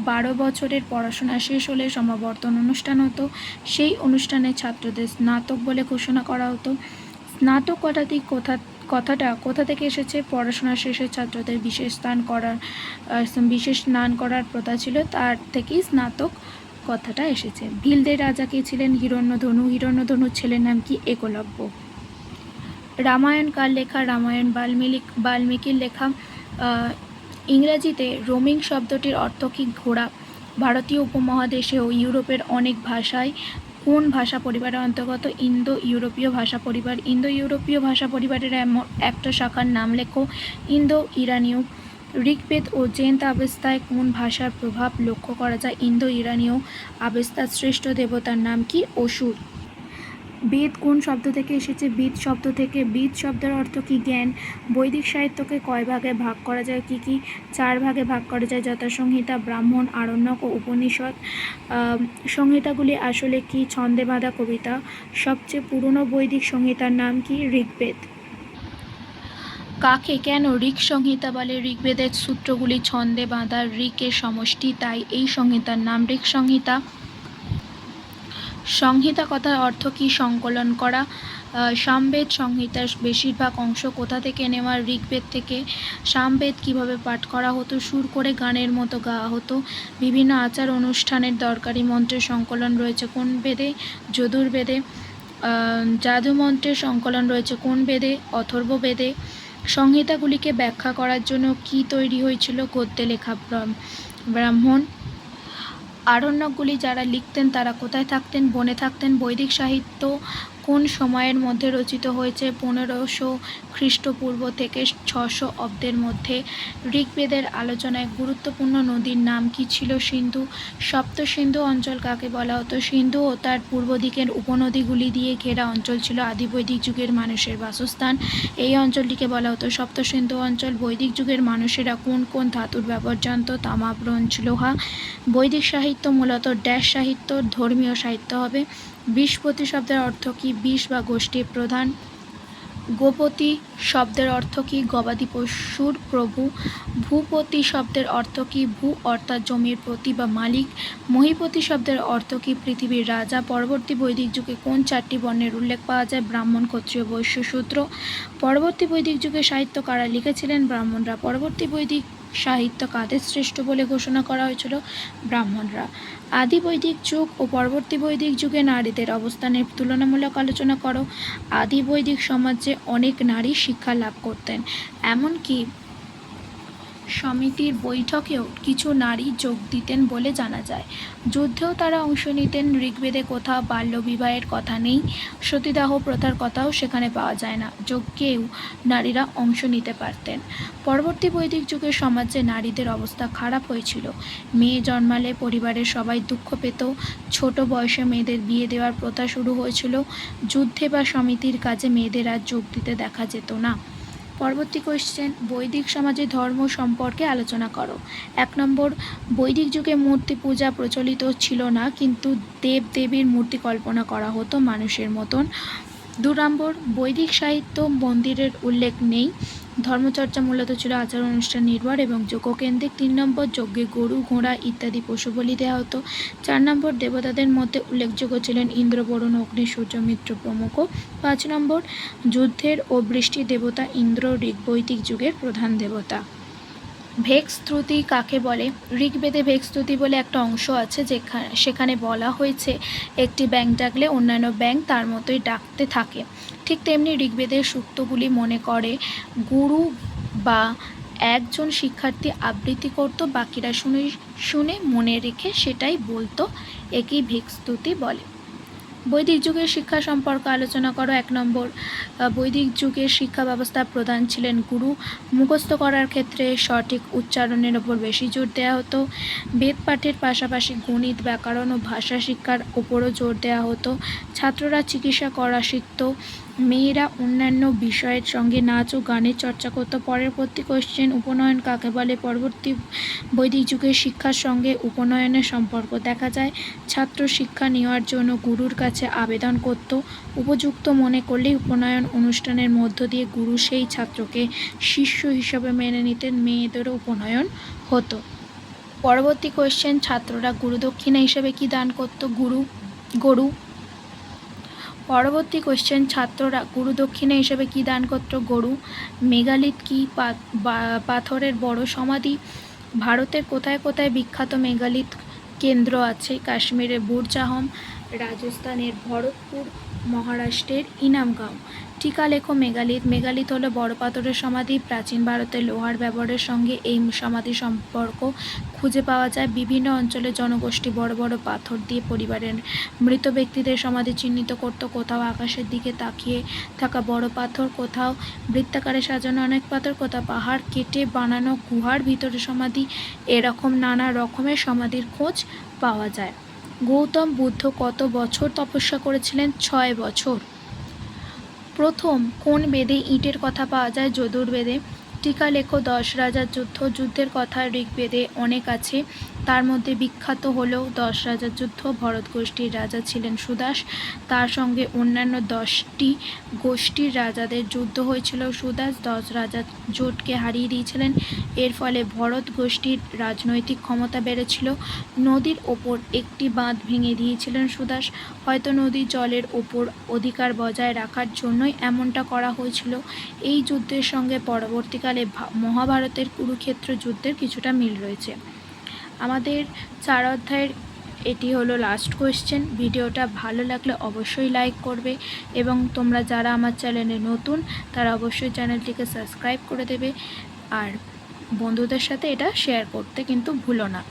12 বছরের পড়াশোনা শেষ হলে সমাবর্তন অনুষ্ঠান হতো। সেই অনুষ্ঠানে ছাত্রদের স্নাতক বলে ঘোষণা করা হতো। স্নাতক কথাটা কোথা থেকে এসেছে? পড়াশোনা শেষে ছাত্রদের বিশেষ স্নান করার প্রথা ছিল, তার থেকেই স্নাতক কথাটা এসেছে। ভীলদের রাজা কে ছিলেন? হিরণ্যধনু। হিরণ্যধনুর ছেলের নাম কি? একলব্য। রামায়ণ কার লেখা? রামায়ণ বাল্মীকির লেখা। ইংরেজিতে রোমিং শব্দটির অর্থ কি? ঘোড়া। ভারতীয় উপমহাদেশে ও ইউরোপের অনেক ভাষায় কোন ভাষা পরিবারের অন্তর্গত? ইন্দো ইউরোপীয় ভাষা পরিবার। ইন্দো ইউরোপীয় ভাষা পরিবারের একটা শাখার নাম লেখো। ইন্দো ইরানীয়। ঋগ্বেদ ও জেন্দ আবেস্তায় কোন ভাষার প্রভাব লক্ষ্য করা যায়? ইন্দো ইরানীয় আবেস্তার শ্রেষ্ঠ দেবতার নাম কি? অসুর। বেদ কোন শব্দ থেকে এসেছে? বিদ শব্দ থেকে। বিদ শব্দের অর্থ কি? জ্ঞান। বৈদিক সাহিত্যকে কয় ভাগে ভাগ করা যায়? কি কি? 4 ভাগে ভাগ করা যায়, যথাসংহিতা, ব্রাহ্মণ, আরণ্যক ও উপনিষদ। সংহিতাগুলি আসলে কি? ছন্দে বাঁধা কবিতা। সবচেয়ে পুরনো বৈদিক সংহিতার নাম কি? ঋগ্বেদ। কাকে কেন ঋক সংহিতা বলে? ঋগ্বেদের সূত্রগুলি ছন্দে বাঁধা, ঋকের সমষ্টি, তাই এই সংহিতার নাম ঋক সংহিতা। সংহিতা কথার অর্থ কি? সংকলন করা। সামবেদ সংহিতার বেশিরভাগ অংশ কোথা থেকে নেওয়া? ঋগ্বেদ থেকে। সামবেদ কিভাবে পাঠ করা হতো? সুর করে গানের মতো গাওয়া হতো। বিভিন্ন আচার অনুষ্ঠানের দরকারি মন্ত্রের সংকলন রয়েছে কোন বেদে? যজুর্বেদে। জাদু মন্ত্রের সংকলন রয়েছে কোন বেদে? অথর্ব বেদে। সংহিতাগুলিকে ব্যাখ্যা করার জন্য কি তৈরি হয়েছিল? গদ্যে লেখা ব্রাহ্মণ। আরণ্যকগুলি যারা লিখতেন তারা কোথায় থাকতেন? বনে থাকতেন। বৈদিক সাহিত্য কোন সময়ের মধ্যে রচিত হয়েছে? 1500 খ্রিস্টপূর্ব থেকে 600 অব্দের মধ্যে। ঋগ্বেদের আলোচনায় গুরুত্বপূর্ণ নদীর নাম কি ছিল? সিন্ধু। সপ্ত সিন্ধু অঞ্চল কাকে বলা হতো? সিন্ধু ও তার পূর্ব দিকের উপনদীগুলি দিয়ে ঘেরা অঞ্চল ছিল আদি বৈদিক যুগের মানুষের বাসস্থান। এই অঞ্চলটিকে বলা হতো সপ্ত সিন্ধু অঞ্চল। বৈদিক যুগের মানুষেরা কোন কোন ধাতুর ব্যবহার জানত? তামা, ব্রোঞ্জ, লোহা। বৈদিক সাহিত্য মূলত ড্যাশ সাহিত্য, ধর্মীয় সাহিত্য হবে। বিষপতি শব্দের অর্থ কি? বিষ বা গোষ্ঠীর প্রধান। গোপতি শব্দের অর্থ কি? গবাদি পশুর প্রভু। ভূপতি শব্দের অর্থ কি? ভূ অর্থাৎ জমির পতি বা মালিক। মহীপতি শব্দের অর্থ কি? পৃথিবীর রাজা। পরবর্তী বৈদিক যুগে কোন 4টি বর্ণের উল্লেখ পাওয়া যায়? ব্রাহ্মণ, ক্ষত্রিয়, বৈশ্য, শূদ্র। পরবর্তী বৈদিক যুগে সাহিত্য কারা লিখেছিলেন? ব্রাহ্মণরা। পরবর্তী বৈদিক সাহিত্য কাদের শ্রেষ্ঠ বলে ঘোষণা করা হয়েছিল? ব্রাহ্মণরা। আদি বৈদিক যুগ ও পরবর্তী বৈদিক যুগে নারীদের অবস্থানের তুলনামূলক আলোচনা করো। আদি বৈদিক সমাজে অনেক নারী শিক্ষা লাভ করতেন, এমনকি সমিতির বৈঠকেও কিছু নারী যোগ দিতেন বলে জানা যায়। যুদ্ধেও তারা অংশ নিতেন। ঋগ্বেদে কোথাও বাল্যবিবাহের কথা নেই। সতীদাহ প্রথার কথাও সেখানে পাওয়া যায় না। যজ্ঞেও নারীরা অংশ নিতে পারতেন। পরবর্তী বৈদিক যুগের সমাজে নারীদের অবস্থা খারাপ হয়েছিল। মেয়ে জন্মালে পরিবারের সবাই দুঃখ পেত। ছোট বয়সে মেয়েদের বিয়ে দেওয়ার প্রথা শুরু হয়েছিল। যুদ্ধে বা সমিতির কাজে মেয়েদের আর যোগ দিতে দেখা যেত না। পরবর্তী কোয়েশ্চেন, বৈদিক সমাজে ধর্ম সম্পর্কে আলোচনা করো। 1 নম্বর, বৈদিক যুগে মূর্তি পূজা প্রচলিত ছিল না, কিন্তু দেব দেবীর মূর্তি কল্পনা করা হতো মানুষের মতন। 2 নম্বর, বৈদিক সাহিত্য মন্দিরের উল্লেখ নেই। ধর্মচর্চা মূলত ছিল আচার অনুষ্ঠান নির্ভর এবং যজ্ঞকেন্দ্রিক। 3 নম্বর, যজ্ঞে গরু, ঘোড়া ইত্যাদি পশু বলি দেওয়া হতো। 4 নম্বর, দেবতাদের মধ্যে উল্লেখযোগ্য ছিলেন ইন্দ্র, বরুণ, অগ্নি, সূর্য, মিত্র প্রমুখ। 5 নম্বর, যুদ্ধের ও বৃষ্টির দেবতা ইন্দ্র বৈদিক যুগের প্রধান দেবতা। ভেকস্তুতি কাকে বলে? ঋগ্বেদে ভেকস্তুতি বলে একটা অংশ আছে, সেখানে বলা হয়েছে একটি ব্যাঙ ডাকলে অন্যান্য ব্যাঙ তার মতোই ডাকতে থাকে। ঠিক তেমনি ঋগ্বেদের সূক্তগুলি মনে করে গুরু বা একজন শিক্ষার্থী আবৃত্তি করত, বাকিরা শুনে মনে রেখে সেটাই বলতো, একেই ভেকস্তুতি বলে। বৈদিক যুগের শিক্ষা সম্পর্কে আলোচনা করো। 1 নম্বর, বৈদিক যুগের শিক্ষা ব্যবস্থা প্রধান ছিলেন গুরু। মুখস্থ করার ক্ষেত্রে সঠিক উচ্চারণের ওপর বেশি জোর দেওয়া হতো। বেদ পাঠের পাশাপাশি গণিত, ব্যাকরণ ও ভাষা শিক্ষার ওপরও জোর দেওয়া হতো। ছাত্ররা চিকিৎসা করা শিখত। মেয়েরা অন্যান্য বিষয়ের সঙ্গে নাচ ও গানের চর্চা করত। পরবর্তী কোয়েশ্চেন, উপনয়ন কাকে বলে? পরবর্তী বৈদিক যুগের শিক্ষার সঙ্গে উপনয়নের সম্পর্ক দেখা যায়। ছাত্র শিক্ষা নেওয়ার জন্য গুরুর কাছে আবেদন করত। উপযুক্ত মনে করলেই উপনয়ন অনুষ্ঠানের মধ্য দিয়ে গুরু সেই ছাত্রকে শিষ্য হিসাবে মেনে নিতেন। মেয়েদেরও উপনয়ন হতো। পরবর্তী কোয়েশ্চেন, ছাত্ররা গুরুদক্ষিণা হিসেবে কি দান করত? গরু। পরবর্তী কোয়েশ্চেন, ছাত্ররা গুরুদক্ষিণা হিসেবে কি দান করত? গরু। মেগালিথ কি পাথরের বড় সমাধি? ভারতের কোথায় কোথায় বিখ্যাত মেগালিথ কেন্দ্র আছে? কাশ্মীরের বুর্জ আহম, রাজস্থানের ভরতপুর, মহারাষ্ট্রের ইনামগাঁও। টিকা লেখো। মেগালিথ হলো বড় পাথরের সমাধি। প্রাচীন ভারতের লোহার ব্যবহারের সঙ্গে এই সমাধির সম্পর্ক খুঁজে পাওয়া যায়। বিভিন্ন অঞ্চলের জনগোষ্ঠী বড় বড় পাথর দিয়ে পরিবারের মৃত ব্যক্তিদের সমাধি চিহ্নিত করত। কোথাও আকাশের দিকে তাকিয়ে থাকা বড় পাথর, কোথাও বৃত্তাকারে সাজানো অনেক পাথর, কোথাও পাহাড় কেটে বানানো গুহার ভিতরে সমাধি, এরকম নানা রকমের সমাধির খোঁজ পাওয়া যায়। গৌতম বুদ্ধ কত বছর তপস্যা করেছিলেন? 6 বছর। প্রথম কোন বেদে ইটের কথা পাওয়া যায়? যজুর্বেদে। টিকা লেখো। 10 রাজার যুদ্ধের কথা ঋগ্বেদে অনেক আছে, তার মধ্যে বিখ্যাত হলো 10 রাজার যুদ্ধ। ভরত গোষ্ঠীর রাজা ছিলেন সুদাস, তার সঙ্গে অন্যান্য 10টি গোষ্ঠীর রাজাদের যুদ্ধ হয়েছিল। সুদাস 10 রাজার জোটকে হারিয়ে দিয়েছিলেন, এর ফলে ভরত গোষ্ঠীর রাজনৈতিক ক্ষমতা বেড়েছিল। নদীর ওপর একটি বাঁধ ভেঙে দিয়েছিলেন সুদাস, হয়তো নদীর জলের ওপর অধিকার বজায় রাখার জন্যই এমনটা করা হয়েছিল। এই যুদ্ধের সঙ্গে পরবর্তীকালে মহাভারতের কুরুক্ষেত্র যুদ্ধের কিছুটা মিল রয়েছে। আমাদের 4 অধ্যায়ের এটি হলো লাস্ট কোয়েশ্চেন। ভিডিওটা ভালো লাগলে অবশ্যই লাইক করবে এবং তোমরা যারা আমার চ্যানেলে নতুন তারা অবশ্যই চ্যানেলটিকে সাবস্ক্রাইব করে দেবে আর বন্ধুদের সাথে এটা শেয়ার করতে কিন্তু ভুলো না।